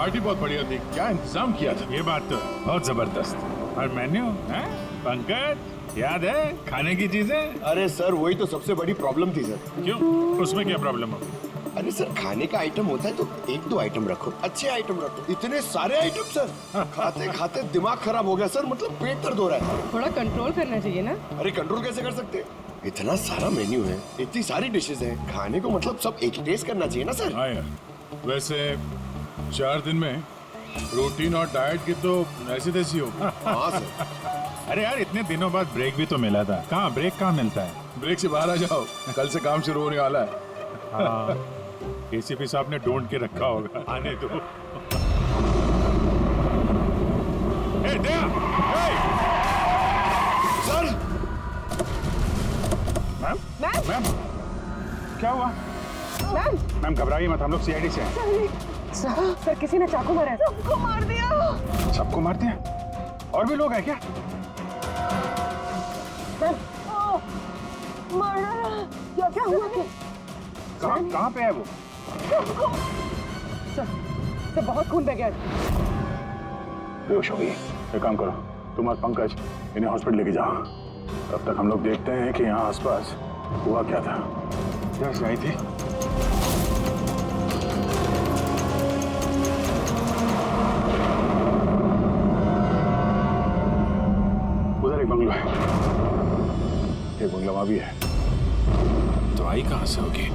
Party बहुत बढ़िया थी, क्या इंतजाम किया था। ये बात तो बहुत जबरदस्त। और मेन्यू है पंकज, याद है खाने की चीजें? अरे सर वही तो सबसे बड़ी प्रॉब्लम थी सर। क्यों, उसमें क्या प्रॉब्लम हो? अरे सर खाने का आइटम होता है तो एक दो आइटम रखो, अच्छे आइटम रखो। इतने सारे आइटम सर, खाते खाते दिमाग खराब हो गया सर, मतलब पेट दर्द हो रहा है। थोड़ा कंट्रोल करना चाहिए ना। अरे कंट्रोल कैसे कर सकते, इतना सारा मेन्यू है, इतनी सारी डिशेज हैं, खाने को मतलब सब एक ही टेस्ट करना चाहिए ना सर। हाँ यार, वैसे 4 दिन में प्रोटीन और डाइट की तो ऐसी तैसी हो। हाँ सर। अरे यार इतने दिनों बाद ब्रेक भी तो मिला था, कहाँ ब्रेक कहाँ मिलता है? ब्रेक से बाहर आ जाओ, कल से काम शुरू होने वाला है। हाँ, एसीपी साहब ने ढूंढ के रखा होगा, आने दो। ए, दया! ए! सर मैम मैम मैम क्या हुआ? मैम मैम घबराइए मत, हम लोग सीआईडी से हैं। सर किसी ने चाकू मारा है। सबको मार दिया। सबको मारते हैं? और भी लोग हैं क्या? मारा क्या क्या हुआ? कहाँ पे है वो? सर बहुत खून बह गया। बेहोश हो गई। एक काम करो, तुम और पंकज इन्हें हॉस्पिटल लेके जाओ। तब तक हम लोग देखते हैं कि यहाँ आसपास हुआ क्या था। क्या से आई थी? उधर एक बंगला है, एक बंगला वहां भी है। तो आई कहाँ से होगी?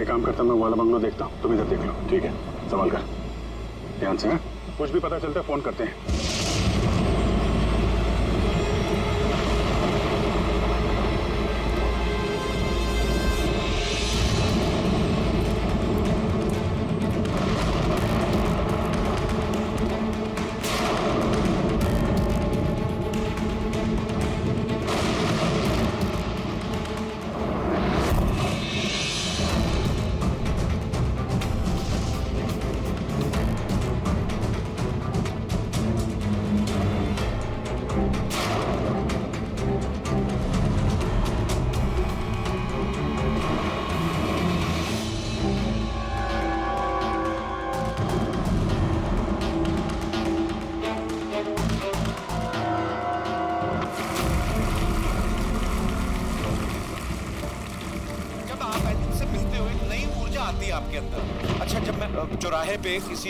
एक काम करता, मैं वो वाला बंगला देखता हूँ, तुम इधर देख लो। ठीक है, संभाल कर, ध्यान से। कुछ भी पता चलता है फोन करते हैं। आपके अंदर। अच्छा, जब मैं चौराहे पे किसी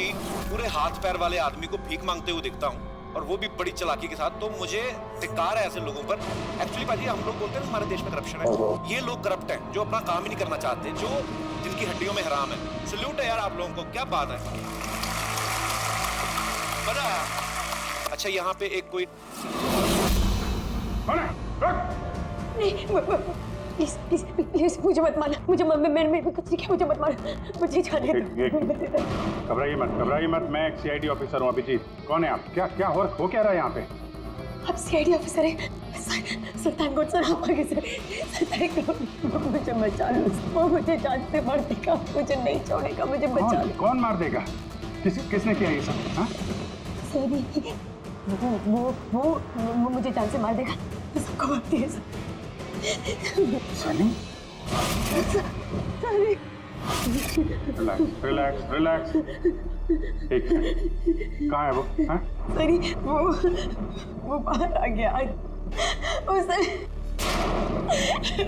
पूरे हाथ पैर वाले आदमी को भीख मांगते हुए दिखता हूँ और वो भी बड़ी चालाकी के साथ, तो मुझे धिक्कार है ऐसे लोगों पर। एक्चुअली पाजी, हम लोग बोलते हैं हमारे देश में करप्शन है, ये लोग करप्ट हैं जो अपना काम ही नहीं करना चाहते, जो जिनकी हड्डियों में हराम है। सल्यूट है यार आप लोगों को, क्या बात है, मजा आया। अच्छा, यहाँ पे एक कोई प्लीज प्लीज प्लीज मुझे मत मारना, मुझे मैंने कुछ नहीं किया, मुझे मत मारना, मुझे जाने दो। घबराइए मत, मैं एक सीआईडी ऑफिसर हूँ। अभिजीत, कौन है आप? क्या हो क्या रहा है यहाँ पे? आप सीआईडी ऑफिसर हैं? सर थैंक गॉड सर, आप आगे सर थैंक गॉड, मुझे बचा लो, वो मुझे जान से मार देगा, मुझे नहीं छोड़ेगा, मुझे बचा लो। कौन मार देगा? किसने किया ये सब? हाँ? सर वो मुझे जान से मार देगा, सबको मारती है सर। सनी? रिलैक्स। एक मिनट, कहाँ है वो? हाँ? सरी वो बाहर आ गया, उसने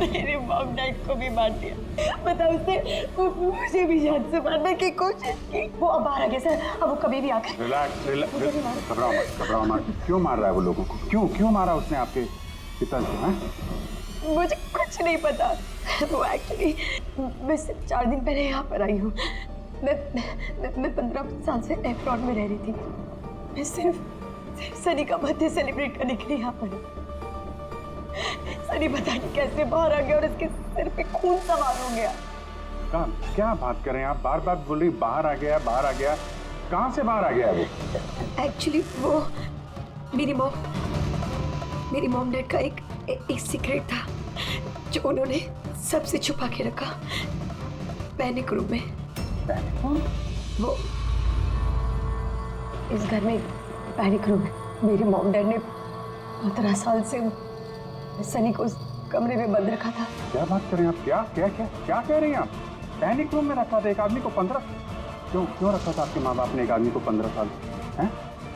मेरे मॉम डैड को भी मार दिया, पता उसने मुझे भी जान से मारने की कोशिश की। वो अब बाहर आ गया सर, अब वो कभी भी आकर। रिलैक्स, घबराओ मत। क्यों मार रहा है वो लोगों को? क्यों मारा उसने आपके पिता को? मुझे कुछ नहीं पता, वो एक्चुअली मैं सिर्फ 4 दिन पहले यहाँ पर आई हूँ। मैं 15 साल से एफ्रॉन में रह रही थी। मैं सिर्फ सनी का बर्थडे सेलिब्रेट करने के लिए यहाँ पर हूँ। सनी पता नहीं कैसे बाहर आ गया और उसके सिर पे खून सवार हो गया। क्या बात कर रहे हैं आप? बार बोल रही बाहर आ गया। कहाँ से बाहर आ गया वो? एक्चुअली वो मेरी मॉम डैड का एक सीक्रेट था जो उन्होंने सबसे छुपा के रखा पैनिक रूम में। वो इस घर में पैनिक रूम है। मेरे मॉम डैड ने 15 साल से सनी को उस कमरे में बंद रखा था। क्या बात कर रहे हैं आप? क्या कह रही हैं आप? पैनिक रूम में रखा था एक आदमी को 15? क्यों क्यों रखा था आपके माँ बाप ने एक आदमी को 15 साल?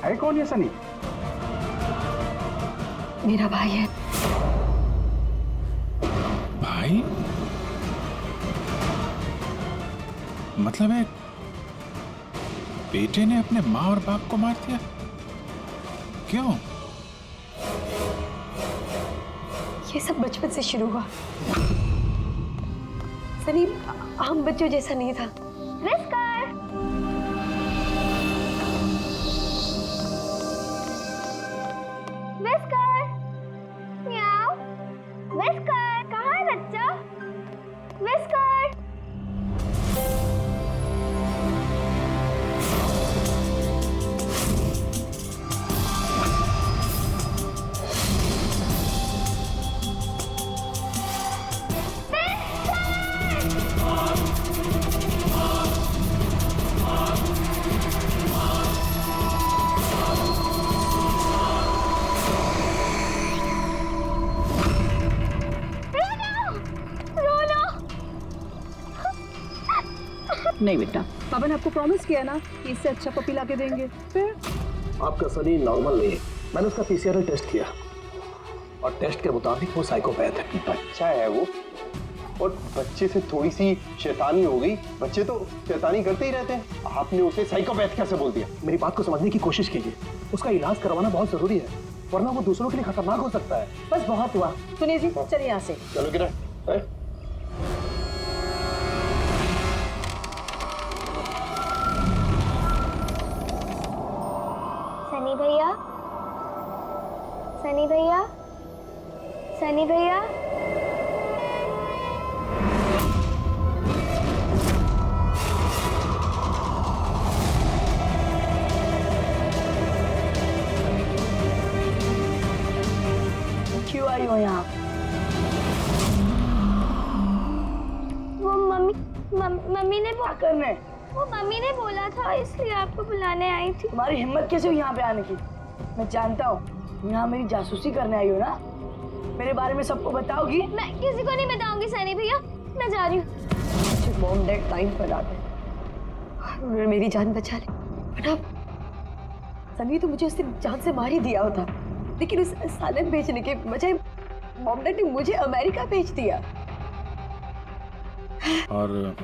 है कौन ये सनी? मेरा भाई है। भाई? मतलब है बेटे ने अपने माँ और बाप को मार दिया? क्यों? ये सब बचपन से शुरू हुआ। सनी आम बच्चों जैसा नहीं था। विस्कर! विस्कर! म्याऊ! विस्कर! कहाँ है बच्चा? विस्कर! नहीं बेटा, पापा ने आपको प्रॉमिस किया ना कि इससे अच्छा पपी ला के देंगे। फिर आपका सनी नॉर्मल नहीं है। मैंने उसका पीसीआर टेस्ट किया और टेस्ट के मुताबिक वो साइकोपैथ है। बच्चा है वो, और बच्चे से थोड़ी सी शैतानी हो गई। बच्चे तो शैतानी करते ही रहते हैं, आपने उसे साइकोपैथ कैसे बोल दिया? मेरी बात को समझने की कोशिश कीजिए। उसका इलाज करवाना बहुत जरूरी है, वरना वो दूसरों के लिए खतरनाक हो सकता है। बस बहुत हुआ। सुनिए जी, चलिए यहाँ से। चलो किरण। सनी भैया, सनी भैया, सनी भैया। क्यों आई हो यहाँ? वो मम्मी ने क्या करने? वो मम्मी ने बोला था, इसलिए आपको बुलाने आई थी। तुम्हारी हिम्मत कैसे हुई यहाँ पे आने की? मैं जानता हूँ यहाँ मेरी जासूसी करने आई हो ना। मेरे बारे में सबको बताओगी? मैं किसी को नहीं बताऊंगी सनी भैया, मैं जा रही हूँ। मॉम डैड टाइम पर आ गए और उन्होंने मेरी जान बचा ली। बट अब सनी तो मुझे उसने जान से मार ही दिया होता, लेकिन उस सालन भेजने के बजाय मॉम डैड ने मुझे अमेरिका भेज दिया। और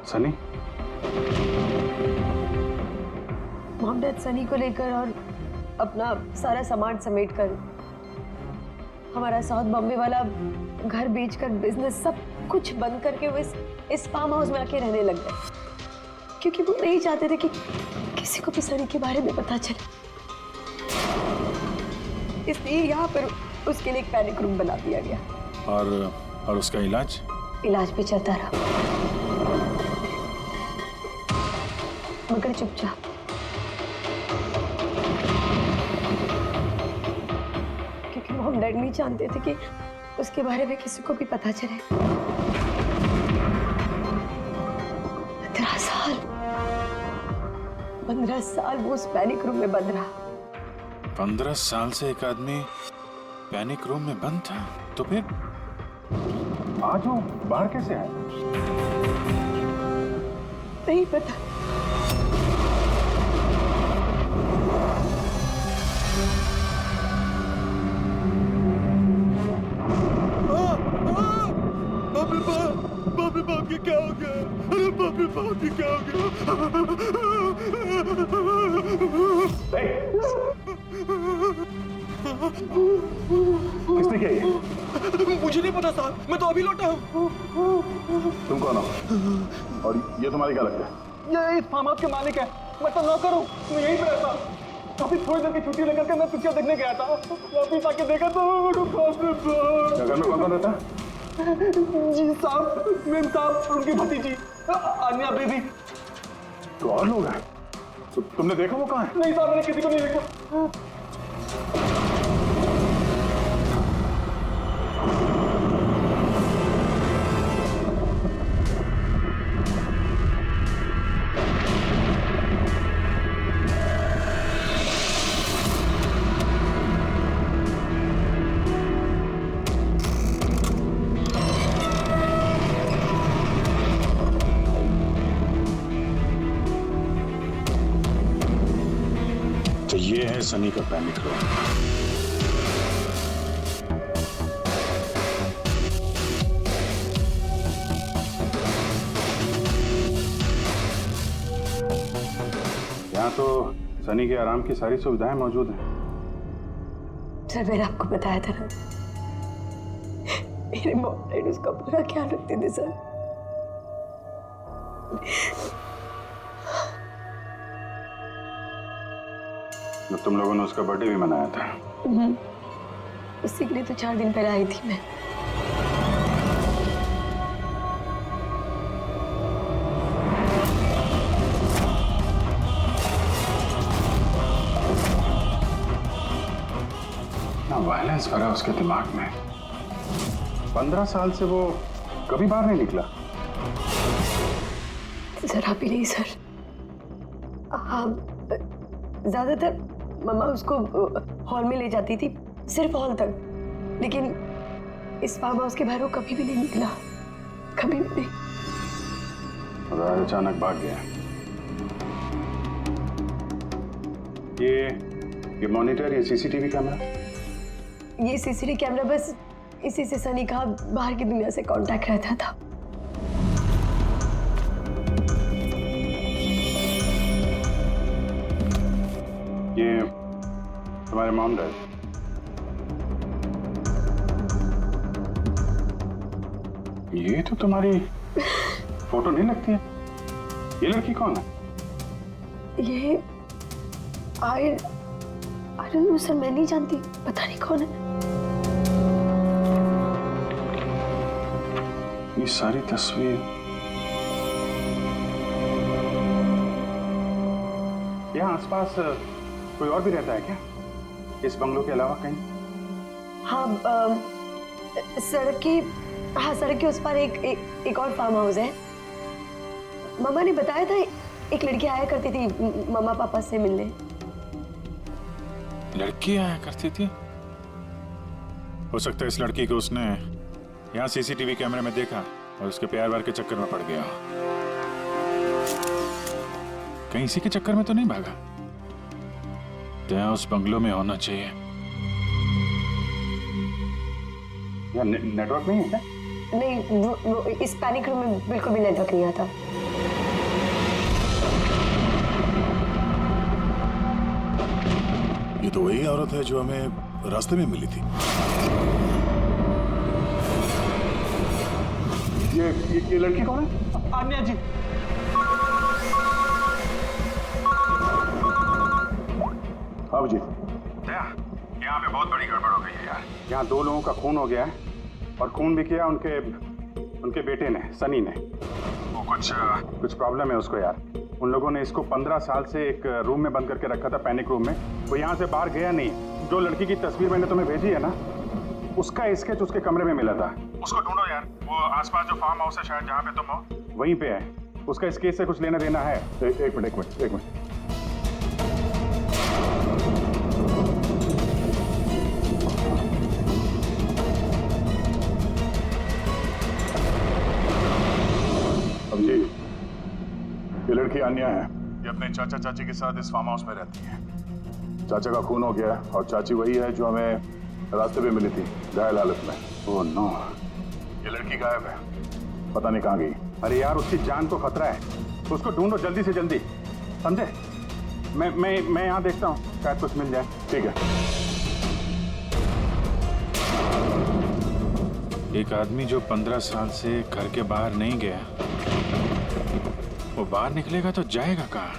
सनी? मॉम डैड सनी को लेकर और अपना सारा सामान समेट कर हमारा साउथ बॉम्बे वाला घर बेचकर बिजनेस सब कुछ बंद करके वो इस फार्म हाउस में आके रहने लग गए, क्योंकि वो नहीं चाहते थे कि किसी को भी सनी के बारे में पता चले। इसलिए यहाँ पर उसके लिए एक पैनिक रूम बना दिया गया। और उसका इलाज भी चलता रहा, मगर चुपचाप। क्योंकि मॉम डैड नहीं जानते थे कि उसके बारे में किसी को भी पता चले। 15 साल वो उस पैनिक रूम में बंद रहा। 15 साल से एक आदमी पैनिक रूम में बंद था, तो फिर आज वो बाहर कैसे आए? नहीं पता। बाप के क्या हो गया? अरे बाप के क्या हो गया? किसने किया ये? मुझे नहीं पता साहब, मैं तो अभी लौटा हूँ। तुम कौन हो? और ये तुम्हारी क्या लगता है? ये इस फार्म हाउस के मालिक है, मैं तो नौकर हूँ, मैं यहीं पे रहता। काफी थोड़ी देर की छुट्टी लेकर के मैं पिक्चर देखने गया था, वापिस आके देखा तो क्या घर में कौन रहता है? जी साहब, मेम साहब, उनकी भतीजी आन्या बेबी। तो और लोग हैं? तो तुमने देखा वो कहाँ है? नहीं साहब, मैंने किसी को नहीं देखा। ये है सनी का पैनिक रूम। यहाँ तो सनी के आराम की सारी सुविधाएं मौजूद हैं। सर मैंने आपको बताया था ना, मेरे मॉम डैड उसका पूरा ख्याल रखते थे सर। जब तुम लोगों ने उसका बर्थडे भी मनाया था। उसी के लिए तो 4 दिन पहले आई थी मैं। वायलेंस भरा उसके दिमाग में। 15 साल से वो कभी बाहर नहीं निकला। जरा भी नहीं सर। हाँ, ज्यादातर मम्मा उसको हॉल में ले जाती थी, सिर्फ हॉल तक। लेकिन इस फार्म हाउस के बाहर वो कभी भी नहीं निकला, कभी भी नहीं। और आज अचानक भाग गया। ये मॉनिटर, ये सीसीटीवी कैमरा, ये सीसीटीवी कैमरा बस इसी से सनी का बाहर की दुनिया से कांटेक्ट रहता था। ये तुम्हारे मॉम डैड। ये तो तुम्हारी फोटो नहीं लगती है। ये लड़की कौन है? ये आई डोंट नो सर, मैं नहीं जानती, पता नहीं कौन है। ये सारी तस्वीर यहाँ आसपास कोई और भी रहता है क्या, इस बंगलों के अलावा कहीं? हाँ, सड़क के उस पर एक और फार्म हाउस है। मामा ने बताया था एक लड़की आया करती थी मम्मा पापा से मिलने। लड़की आया करती थी? हो सकता है इस लड़की को उसने यहाँ सीसीटीवी कैमरे में देखा और उसके प्यार वार के चक्कर में पड़ गया। कहीं इसी के चक्कर में तो नहीं भागा? तो उस बंगलो में होना चाहिए। यहाँ नेटवर्क नहीं है क्या? नहीं, वो इस पैनिक रूम में बिल्कुल भी नेटवर्क नहीं आता। ये तो वही औरत है जो हमें रास्ते में मिली थी। ये लड़की कौन है? आन्या जी। अब जी यहाँ पे बहुत बड़ी गड़बड़ हो गई है यार। यहाँ 2 लोगों का खून हो गया है और खून भी किया उनके बेटे ने, सनी ने। वो कुछ प्रॉब्लम है उसको यार। उन लोगों ने इसको 15 साल से एक रूम में बंद करके रखा था, पैनिक रूम में। वो यहाँ से बाहर गया नहीं। जो लड़की की तस्वीर मैंने तुम्हें भेजी है ना, उसका स्केच उसके कमरे में मिला था। उसको ढूंढो यार। वो आसपास जो फार्म हाउस है शायद जहाँ पे तुम हो, वहीं पे है। उसका स्केच से कुछ लेना देना है। एक मिनट। अब जी, ये लड़की आन्या है। ये अपने चाचा चाची के साथ इस फार्म हाउस में रहती है। चाचा का खून हो गया और चाची वही है जो हमें रास्ते पे मिली थी घायल हालत में। ओह नो, ये लड़की गायब है, पता नहीं कहाँ गई। अरे यार, उसकी जान को खतरा है, उसको ढूंढो जल्दी से जल्दी, समझे? मैं यहाँ देखता हूँ, शायद कुछ मिल जाए। ठीक है। एक आदमी जो 15 साल से घर के बाहर नहीं गया, वो बाहर निकलेगा तो जाएगा कहाँ?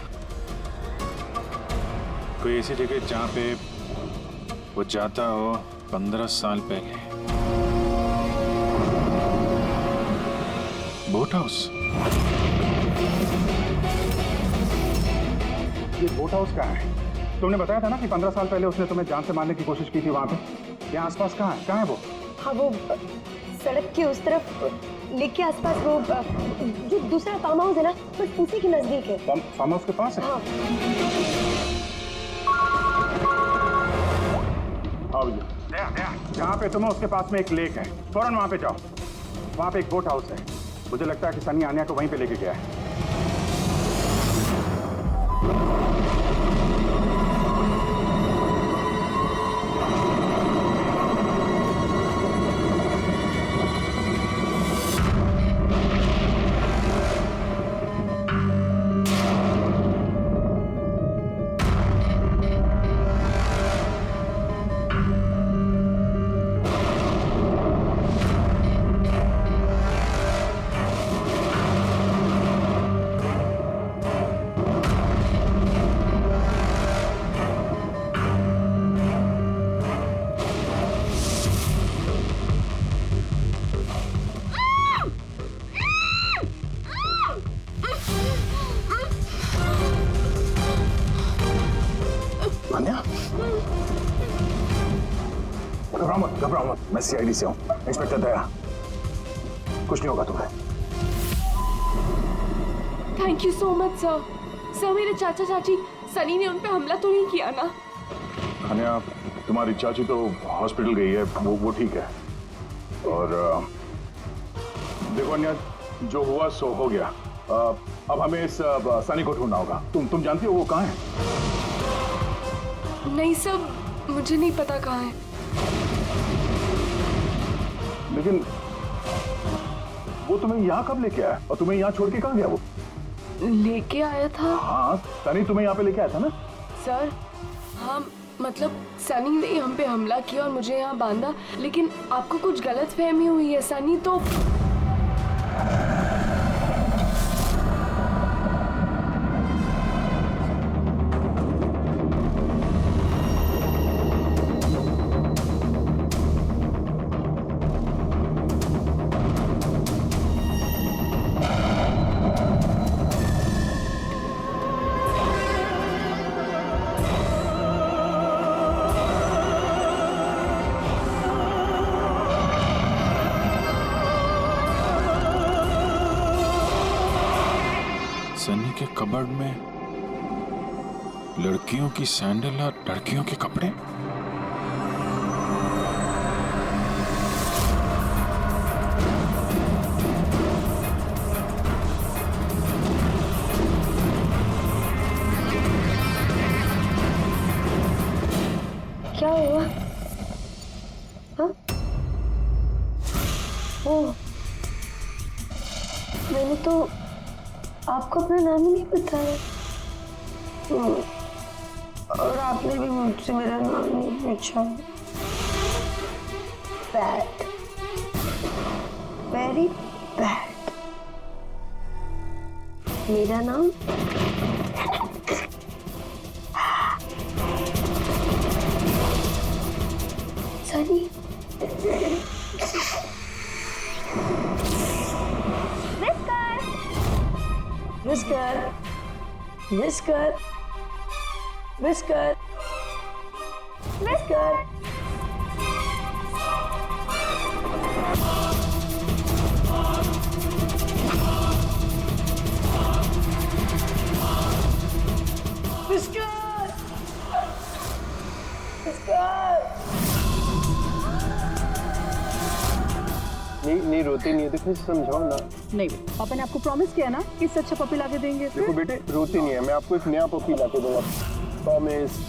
कोई ऐसी जगह जहाँ पे वो जाता हो 15 साल पहले। Boat house. ये बोट हाउस कहाँ है? तुमने बताया था ना कि 15 साल पहले उसने तुम्हें जान से मारने की कोशिश की थी वहाँ पे। यहाँ आसपास कहाँ है वो? हाँ, वो सड़क के उस तरफ लेक के आसपास, वो जो दूसरा फार्म हाउस है ना, बस उसी के नजदीक है। फार्म हाउस के पास है? हाँ। हाँ भैया, जहाँ पे तुम हो उसके पास में एक लेक है, फौरन वहाँ पे जाओ। वहाँ पे एक बोट हाउस है। मुझे लगता है कि सनी आन्या को वहीं पे लेके गया है। घबराओ मत, मैं सीआईडी से हूँ। इंस्पेक्टर दया, कुछ नहीं होगा तुम्हें। Thank you so much sir. Sir मेरे चाचा चाची सनी ने उन पे हमला तो नहीं किया ना? अनया, तुम्हारी चाची तो हॉस्पिटल गई है, वो ठीक है। और देखो अनया, जो हुआ सो हो गया। अब हमें इस सनी को ढूंढना होगा। तुम जानती हो वो कहाँ है? नहीं सर, मुझे नहीं पता कहाँ है। लेकिन वो तुम्हें यहाँ कब लेके आया और तुम्हें यहाँ छोड़ के कहाँ गया वो? लेके आया था। हाँ, सनी तुम्हें यहाँ पे लेके आया था ना? सर हाँ, मतलब सनी ने हम पे हमला किया और मुझे यहाँ बांधा, लेकिन आपको कुछ गलत फहमी हुई है। सनी तो सनी के कबर्ड में लड़कियों की सैंडल और लड़कियों के कपड़े। क्या हुआ? हाँ? ओह, मैंने तो आपको अपना नाम ही नहीं बताया। और आपने भी मुझसे मेरा नाम नहीं पूछा। Bad, very bad. मेरा नाम Sunny. Whisker, whisker, whisker, whisker. Whisker, whisker. नहीं रोती नहीं है तो फिर समझाओ ना। नहीं, पापा ने आपको प्रॉमिस किया ना कि इससे अच्छा पपी लाके देंगे। देखो बेटे, रोती नहीं है, मैं आपको एक नया पपी लाके दूंगा, प्रॉमिस।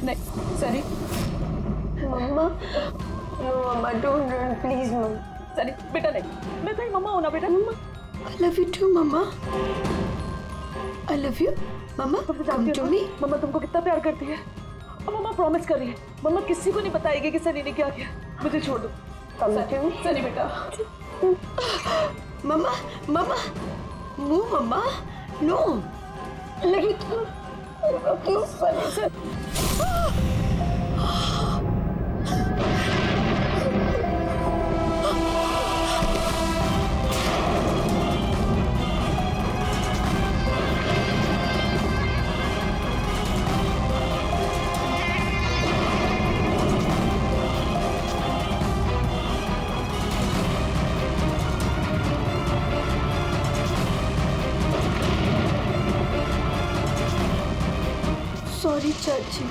नहीं Sunny. Mamma, no mamma, don't run please mamma. Sunny बेटा नहीं, मैं तेरी मम्मा हूँ ना बेटा। मम्मा I love you too mamma. I love you mamma, come to me। मम्मा तुमको कितना प्यार करती है और मम्मा प्रॉमिस कर रही है मम्मा किसी को नहीं बताएगी कि सनी ने क्या किया। मुझे छोड़ दो। Come to me सनी बेटा। मम्मा, मम्मा, नो मम्मा, नो। लेकिन क्यों सनी से? सॉरी चाची।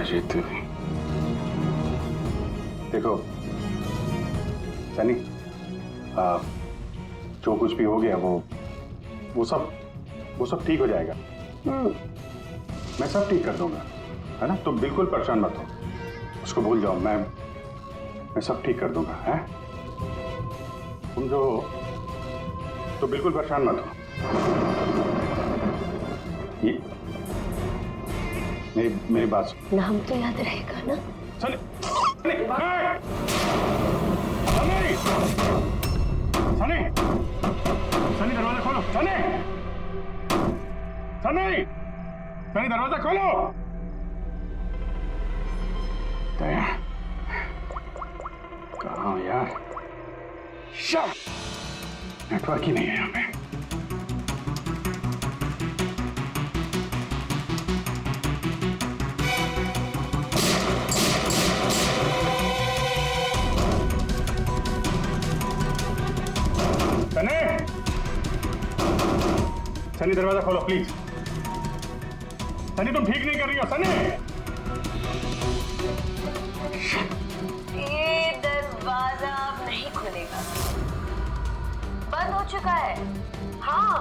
अजीत देखो सनी, जो कुछ भी हो गया वो सब ठीक हो जाएगा। मैं सब ठीक कर दूंगा, है ना? तुम बिल्कुल परेशान मत हो, उसको भूल जाओ। मैं सब ठीक कर दूंगा, है? तुम जो हो तो बिल्कुल परेशान मत हो। ये मेरी बात सुन। नाम तो याद रहेगा ना? सनी, सनी, सनी, सनी दरवाजा खोलो। सनी, सनी, सनी दरवाजा खोलो। दया, कहाँ यार? नेटवर्क ही नहीं है यहाँ पे। सनी दरवाजा खोलो प्लीज। सनी तुम ठीक नहीं कर रही हो। सनी, ये दरवाजा अब नहीं खुलेगा, बंद हो चुका है। हाँ,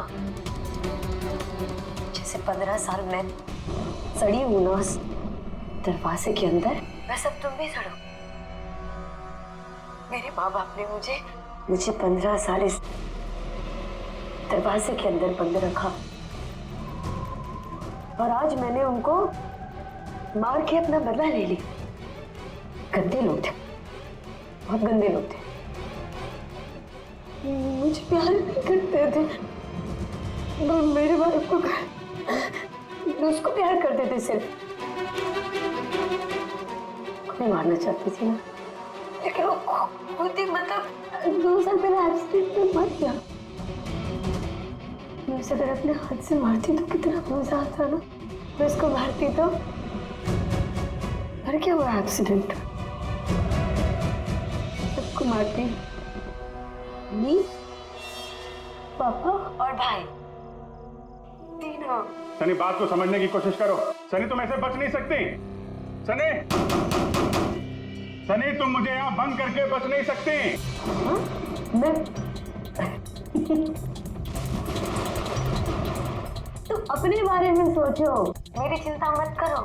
जैसे 15 साल में सड़ी हूं ना उस दरवाजे के अंदर, वैसे अब तुम भी सड़ो। मेरे माँ बाप ने मुझे 15 साल इस दरवाजे के अंदर बंद रखा, और आज मैंने उनको मार के अपना बदला ले लिया। गंदे लोग थे, बहुत गंदे लोग थे। मुझे प्यार नहीं करते थे, वो मेरे बाप को उसको प्यार करते थे सिर्फ। मैं मारना चाहती थी ना, लेकिन वो खुद ही मतलब 2 साल पहले एक्सीडेंट में मर गया। मैं उसे अगर अपने हाथ से मारती तो कितना मजा आता ना। मैं उसको मारती तो मर क्या हुआ एक्सीडेंट। सबको मारती, मम्मी, पापा और भाई, तीनों। सनी बात को समझने की कोशिश करो। सनी तुम ऐसे बच नहीं सकती। सनी, सनी तुम मुझे यहाँ बंद करके बच नहीं सकती। हाँ? मैं तुम अपने बारे में सोचो, मेरी चिंता मत करो।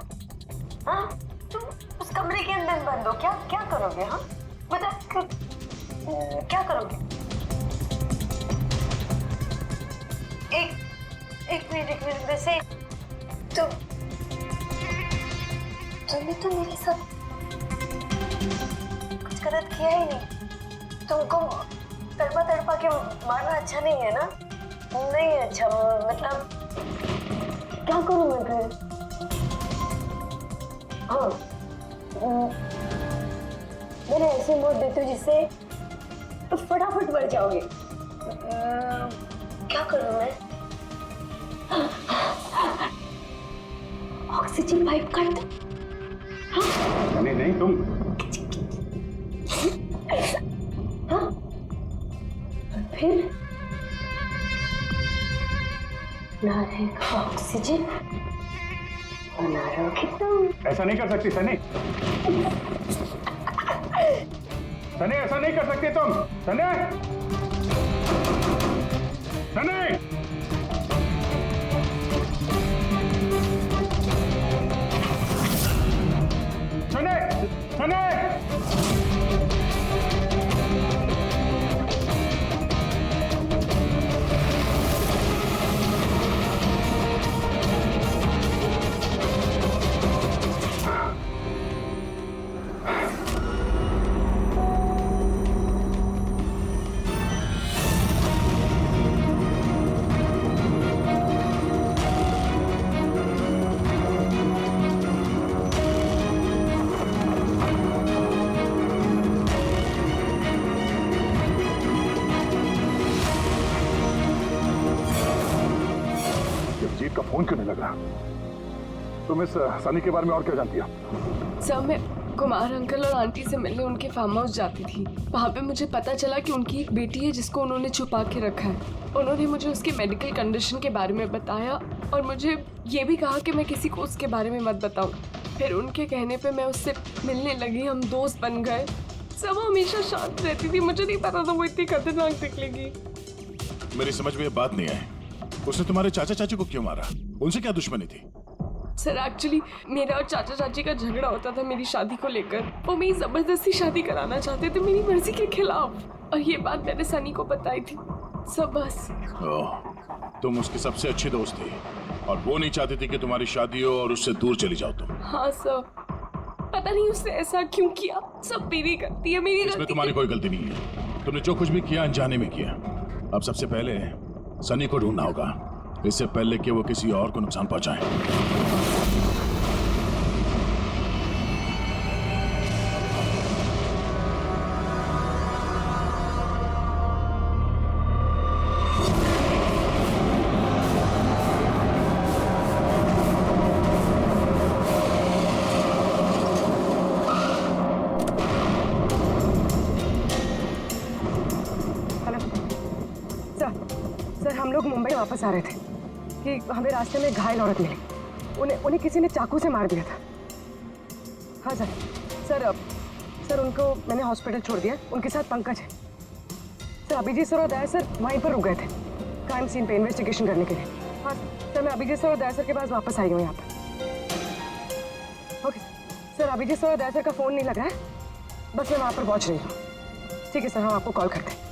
हाँ, तुम उस कमरे के अंदर बंद हो, क्या करोगे? हाँ बताओ, क्या करोगे? एक मिनट वैसे तुमने तो मेरे साथ कुछ गलत किया ही नहीं। तुमको तड़पा के मारना अच्छा नहीं है ना? नहीं अच्छा, मतलब क्या करूं मैं फिर? हाँ, मैंने ऐसे मोड़ देती हूँ जिससे तो फटाफट मर जाओगे। क्या करूं मैं? ऑक्सीजन पाइप काट दो। हाँ? नहीं तुम। ऐसा? हाँ? और फिर ना रहेगा ऑक्सीजन और ना रहोगे तुम। ऐसा नहीं कर सकती सनी। सनी ऐसा नहीं कर सकती तुम। सनी, सनी, सनी, सनी। जीत का फोन क्यों नहीं लग रहा? तुम इस सनी के बारे में और क्या जानती हो? सर, मैं कुमार अंकल और आंटी से मिलने उनके फार्म हाउस जाती थी। वहाँ पे मुझे पता चला कि उनकी एक बेटी है जिसको उन्होंने छुपा के रखा है। उन्होंने मुझे उसकी मेडिकल कंडीशन के बारे में बताया और मुझे ये भी कहा कि मैं किसी को उसके बारे में मत बताऊं। फिर उनके कहने पे मैं उससे मिलने लगी, हम दोस्त बन गए। सब हमेशा शांत रहती थी, मुझे नहीं पता था वो इतनी खतरनाक निकलेगी। मेरी समझ में ये बात नहीं आई, उसने तुम्हारे चाचा चाची को क्यों मारा? उनसे क्या दुश्मनी थी? सर एक्चुअली मेरा और चाचा चाची का झगड़ा होता था मेरी शादी को लेकर। वो मेरी जबरदस्ती शादी कराना चाहते थे मेरी मर्जी के खिलाफ, और ये बात मैंने सनी को बताई थी। सब बस। तुम उसकी सबसे अच्छी दोस्त थी और वो नहीं चाहती थी कि तुम्हारी शादी हो और उससे दूर चली जाओ तुम। हाँ सर, पता नहीं उसने ऐसा क्यों किया। सब मेरी गलती है, मेरी इसमें गलती। तुम्हारी कोई गलती नहीं है। तुमने जो कुछ भी किया अनजाने में किया। अब सबसे पहले सनी को ढूंढना होगा, इससे पहले कि वो किसी और को नुकसान पहुंचाए। हम लोग मुंबई वापस आ रहे थे कि हमें रास्ते में घायल औरत मिली। उन्हें किसी ने चाकू से मार दिया था। हाँ सर उनको मैंने हॉस्पिटल छोड़ दिया। उनके साथ पंकज है सर। अभिजीत सर और दया सर वहीं पर रुक गए थे क्राइम सीन पे इन्वेस्टिगेशन करने के लिए। हाँ सर, मैं अभिजीत सर और दया सर के पास वापस आई हूँ यहाँ पर। ओके सर, अभिजीत सर और दया सर का फ़ोन नहीं लगा है, बस मैं वहाँ पर पहुँच रही हूँ। ठीक है सर, हम आपको कॉल करते हैं।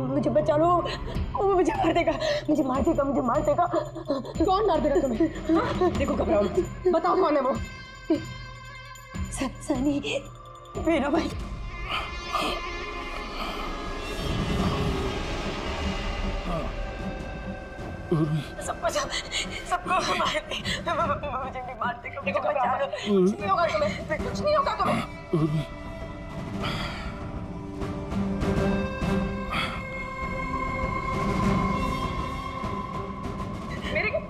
मुझे बचा लो, वो मुझे मार देगा, मुझे मार देगा, मुझे मार देगा। कौन मार देगा तुम्हें? हाँ? देखो घबराओ, बताओ कौन है वो? सनी, मेरा भाई। सबको मार दे, मुझे भी मार देगा, मुझे बचा लो। कुछ नहीं होगा तुम्हें, कुछ नहीं होगा तुम्हें।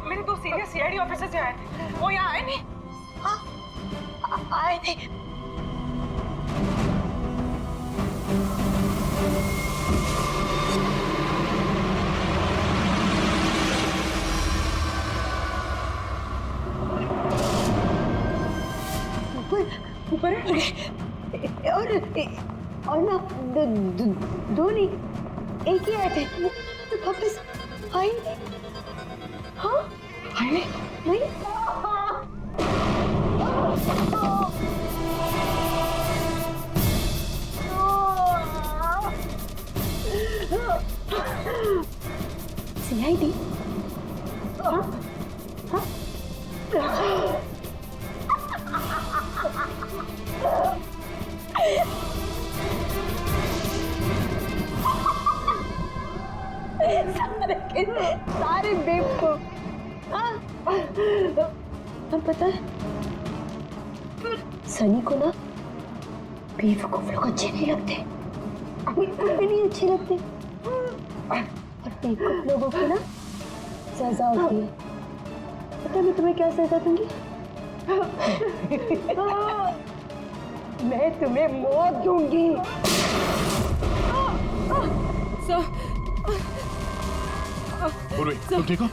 मेरे दो सीनियर सीआईडी ऑफिसर्स आए थे, वो यहाँ आए नहीं? हाँ आए थे। ऊपर और ना दो नहीं, एक ही आए थे, तो वापस आए नहीं। हाँ आए नहीं। CID? हाँ? हाँ? सारे बेवकूफ। हाँ? और पता है सनी को ना बेवकूफ लोग अच्छे नहीं लगते, बिल्कुल भी नहीं अच्छे लगते। और बेवकूफ लोगों को ना सजा होती है। पता है मैं तुम्हें क्या सजा दूंगी? मैं तुम्हें मौत दूंगी। पूर्वी, तुम ठीक हो?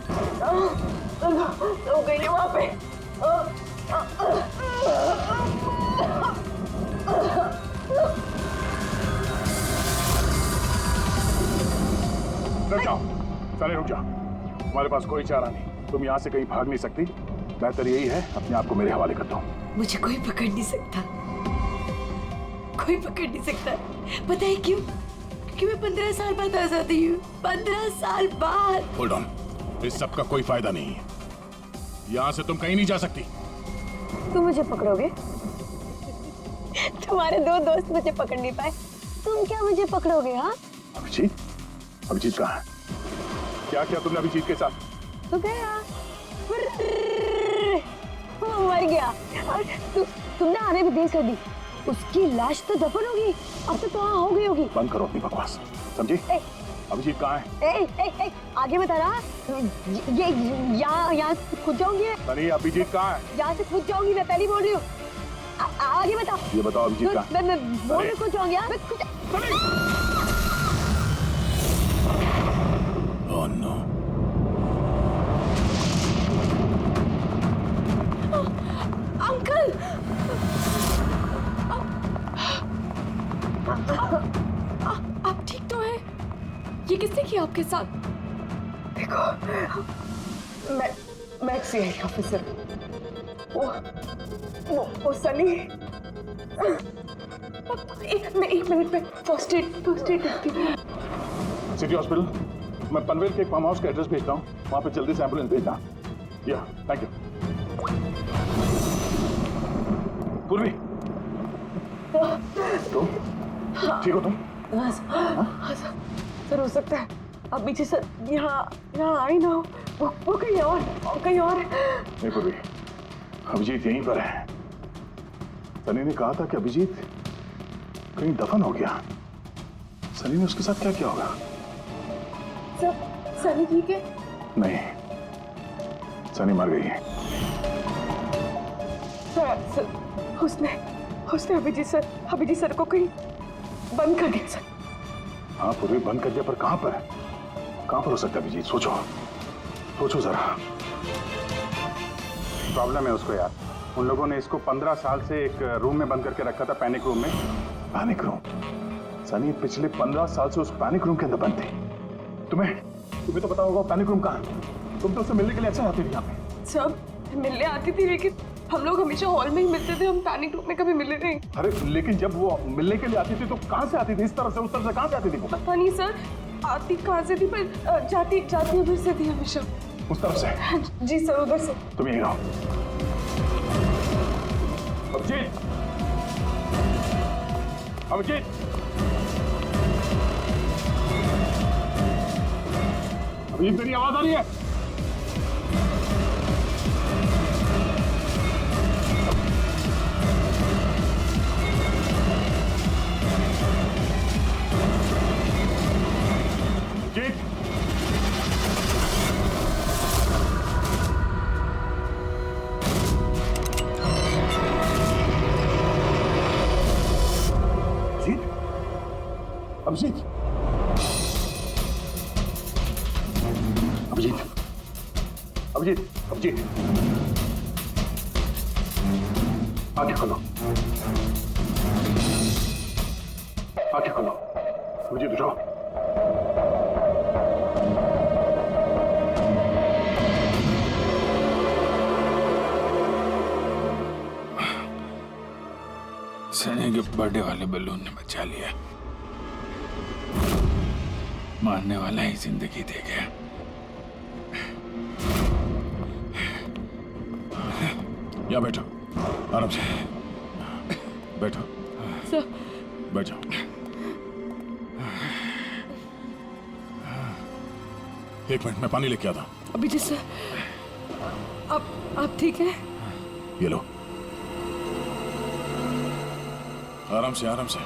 तो गई वहां पे। रुक जाओ, सारे रुक जाओ। हमारे पास कोई चारा नहीं, तुम यहाँ से कहीं भाग नहीं सकती। बेहतर यही है अपने आप को मेरे हवाले कर दो। मुझे कोई पकड़ नहीं सकता, कोई पकड़ नहीं सकता। पता है क्यों? क्योंकि मैं 15 साल बाद आजाद हुई हूँ। 15 साल बाद। होल्ड ऑन, इस सब का कोई फायदा नहीं है। यहाँ से तुम कहीं नहीं जा सकती। तुम मुझे पकड़ोगे? तुम्हारे दो दोस्त मुझे पकड़ नहीं पाए, तुम क्या मुझे पकड़ोगे? हाँ? अभिजीत, अभिजीत कहाँ है? क्या किया तुमने अभिजीत के साथ? तो गया, वो मर गया और तुमने आने भी देर कर दी। उसकी लाश तो दफन होगी, अब तो वहाँ हो गई होगी। बंद करो अपनी बकवास, समझी? अभिजीत कहाँ है? आगे बता रहा। ये यहाँ से खुद जाऊंगी। सनी, अभिजीत कहाँ है? यहाँ से खुद जाऊंगी, मैं पहली बोल रही हूँ। आगे बता। ये बताओ अभिजीत कहाँ है? मैं बोल रही खुद जाऊंगी। Oh no. अंकल, आप ठीक तो हैं? ये किसने किया आपके साथ? देखो, मैं CID ऑफिसर। वो सनी। एक मिनट में फर्स्ट एड करती हूँ। सिटी हॉस्पिटल, मैं पनवेल के एक फार्म हाउस का एड्रेस भेजता हूँ, वहाँ पे जल्दी से एम्बुलेंस भेजना। या, थैंक यू। पूर्वी, तुम ठीक हो? तुम सर हो सकता है अब पीछे सर यहाँ आई ना हो, वो कहीं और नहीं पूर्वी, अभिजीत यहीं पर है। सनी ने कहा था कि अभिजीत कहीं दफन हो गया। सनी ने उसके साथ क्या किया होगा? सनी ठीक है? नहीं, सनी मर गई है। सर उसने अभिजीत सर को कहीं बंद कर दिया सर। हाँ पूर्वी, बंद कर दिया, पर कहाँ पर हो सकता है अभिजीत? सोचो जरा। प्रॉब्लम है उसको यार। उन लोगों ने इसको 15 साल से एक रूम में बंद करके रखा था, पैनिक रूम में। Panic room? सनी पिछले 15 साल से उस पैनिक रूम के अंदर बंद थी। तुम्हें तो पता होगा पैनिक रूम कहाँ है। तुम तो उससे मिलने के लिए अक्सर आती थी यहाँ पे। सब मिलने आती थी, लेकिन हम लोग हमेशा हॉल में ही मिलते थे, हम पैनिक रूम में कभी मिले नहीं। अरे लेकिन जब वो मिलने के लिए आती थी तो कहाँ से आती थी? इस तरफ से, उस तरफ से कहाँ से आती थी वो? पता नहीं सर, आती कहाँ से थी, पर जाती उधर से थी हमेशा। उस तरफ से? जी सर, उधर से। तुम यहीं रहो। अभिजीत, अभिजीत, अभिजीत, तेरी आवाज आ रही है? अभिजीत, अभिजीत, अभिजीत, अभिजीत, आंखें खोलो, आंखें खोलो। अभिजीत उठो। सनी के बर्थडे वाले बलून ने बचा लिया, मारने वाला ही जिंदगी दे गया। यहाँ बैठो, आराम से बैठो। सर बैठ जाओ। एक मिनट, मैं पानी लेके आता हूँ। अभिजीत सर, आप ठीक है? ये लो, आराम से आराम से।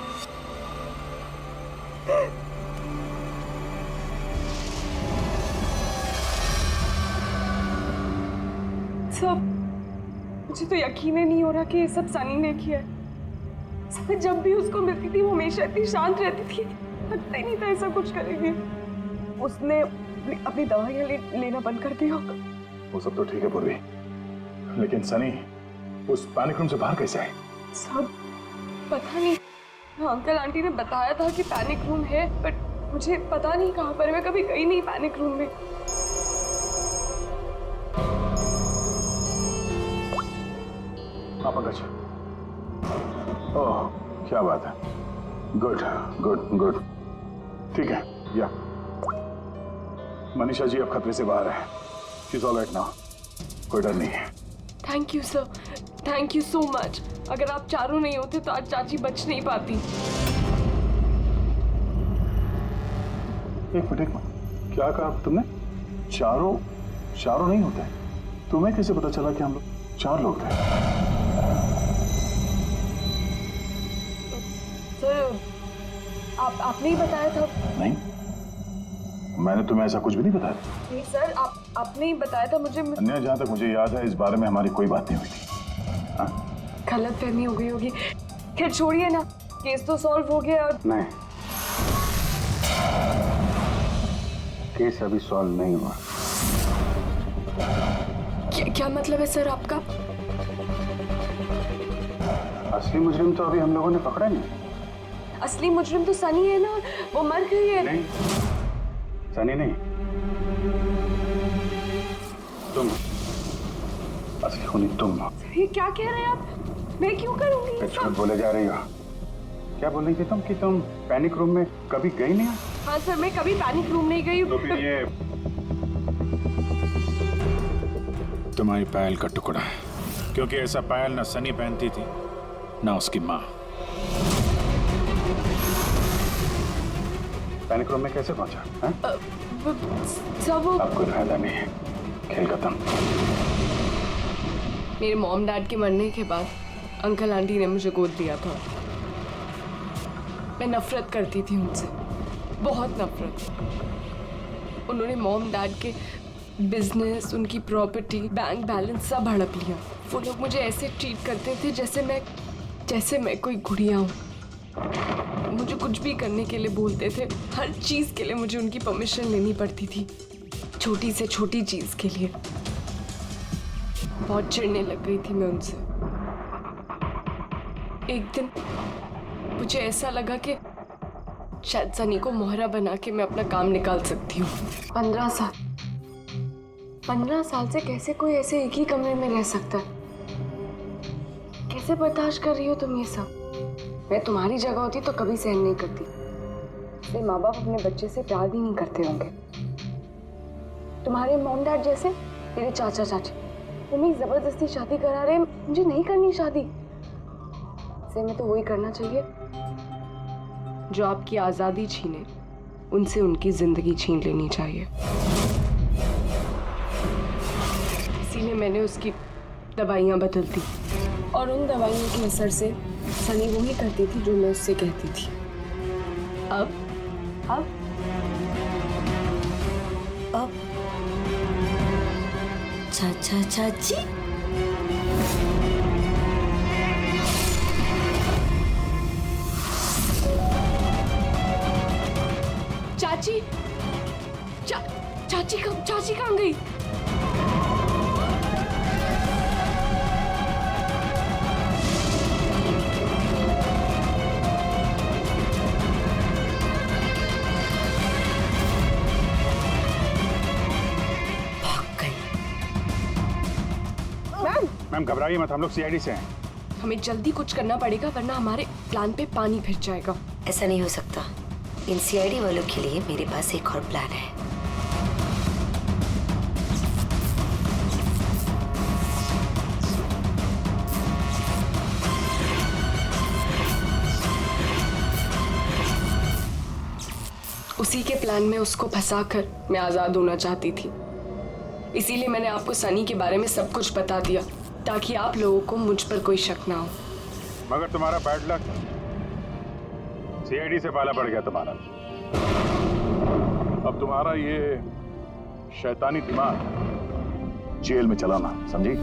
सब मुझे तो यकीन ही नहीं हो रहा कि ये सब सनी ने किया है। सब जब भी उसको मिलती थी वो हमेशा इतनी शांत रहती थी, लगता ही नहीं था ऐसा कुछ करेगी। उसने अपनी दवाइयाँ लेना बंद कर दिया होगा। वो सब तो ठीक है पूर्वी, लेकिन सनी उस पैनिक रूम से बाहर कैसे आए? सब पता नहीं। अंकल आंटी ने बताया था कि पैनिक रूम है, बट मुझे पता नहीं कहाँ पर। मैं कभी गई नहीं पैनिक रूम में। हाँ पंकज। ओह क्या बात है, गुड गुड गुड, ठीक है। या मनीषा जी अब खतरे से बाहर है। She is all right now, कोई डर नहीं है। Thank you sir, thank you so much. अगर आप चारों नहीं होते तो आज चाची बच नहीं पाती। एक मिनट, क्या कहा तुमने? चारों नहीं होते? तुम्हें कैसे पता चला कि हम लोग 4 लोग थे? सर आपने ही बताया था। नहीं, मैंने तुम्हें ऐसा कुछ भी नहीं बताया। नहीं सर, आपने ही बताया था मुझे। अन्य जहाँ तक मुझे याद है इस बारे में हमारी कोई बात नहीं हुई थी। गलतफहमी हो गई होगी। खैर छोड़िए ना, केस तो सॉल्व हो गया। और नहीं, केस अभी सॉल्व नहीं हुआ। क्या मतलब है सर आपका? असली मुजरिम तो अभी हम लोगों ने पकड़ा नहीं। असली मुजरिम तो सनी है ना, वो मर गई है। नहीं, सनी नहीं, तुम असली खूनी तुम हो। ये क्या कह रहे हैं आप? मैं क्यों करूंगी ये झूठ सब? बोले जा रही हो। क्या बोल रही थी तुम कि तुम पैनिक रूम में कभी गई नहीं? हाँ सर, मैं कभी पैनिक रूम नहीं गई। तो फिर ये तुम्हारी पायल का टुकड़ा, क्योंकि ऐसा पायल ना सनी पहनती थी ना उसकी माँ। पैनिक रूम में कैसे पहुंचा? सब अब कोई फायदा नहीं है, खेल खत्म। मेरे मॉम डैड के मरने के बाद अंकल आंटी ने मुझे गोद दिया था। मैं नफरत करती थी उनसे, बहुत नफरत। उन्होंने मॉम डैड के बिजनेस, उनकी प्रॉपर्टी, बैंक बैलेंस सब हड़प लिया। वो लोग मुझे ऐसे ट्रीट करते थे जैसे मैं कोई गुड़िया हूँ। मुझे कुछ भी करने के लिए बोलते थे, हर चीज़ के लिए मुझे उनकी परमिशन लेनी पड़ती थी, छोटी से छोटी चीज़ के लिए। बहुत चिढ़ने लग गई थी मैं उनसे। एक दिन मुझे ऐसा लगा कि शायद सनी को मोहरा बना के मैं अपना काम निकाल सकती हूँ। 15 साल से कैसे कोई ऐसे एक ही कमरे में रह सकता है? कैसे बर्दाश्त कर रही हो तुम ये सब? मैं तुम्हारी जगह होती तो कभी सहन नहीं करती। इसलिए माँ बाप अपने बच्चे से प्यार भी नहीं करते होंगे। तुम्हारे मॉम डैड जैसे तेरे चाचा चाची, वो मेरी जबरदस्ती शादी करा रहे, मुझे नहीं करनी शादी। इसलिए मैं तो वही करना चाहिए जो आपकी आज़ादी छीने, उनसे उनकी जिंदगी छीन लेनी चाहिए। इसीलिए मैंने उसकी दवाइयाँ बदल दी, और उन दवाइयों के असर से सनी वही करती थी जो मैं उससे कहती थी। अब चाचा चाची, चाची कहाँ गई? मैम घबराइए मत, हम लोग सीआईडी से हैं। हमें जल्दी कुछ करना पड़ेगा वरना हमारे प्लान पे पानी फिर जाएगा। ऐसा नहीं हो सकता। इन सीआईडी वालों के लिए मेरे पास एक और प्लान है। उसी के प्लान में उसको फंसाकर मैं आजाद होना चाहती थी। इसीलिए मैंने आपको सनी के बारे में सब कुछ बता दिया ताकि आप लोगों को मुझ पर कोई शक ना हो। मगर तुम्हारा बैड लक सीआईडी से पाला पड़ गया तुम्हारा। अब तुम्हारा ये शैतानी दिमाग जेल में चलाना, समझी?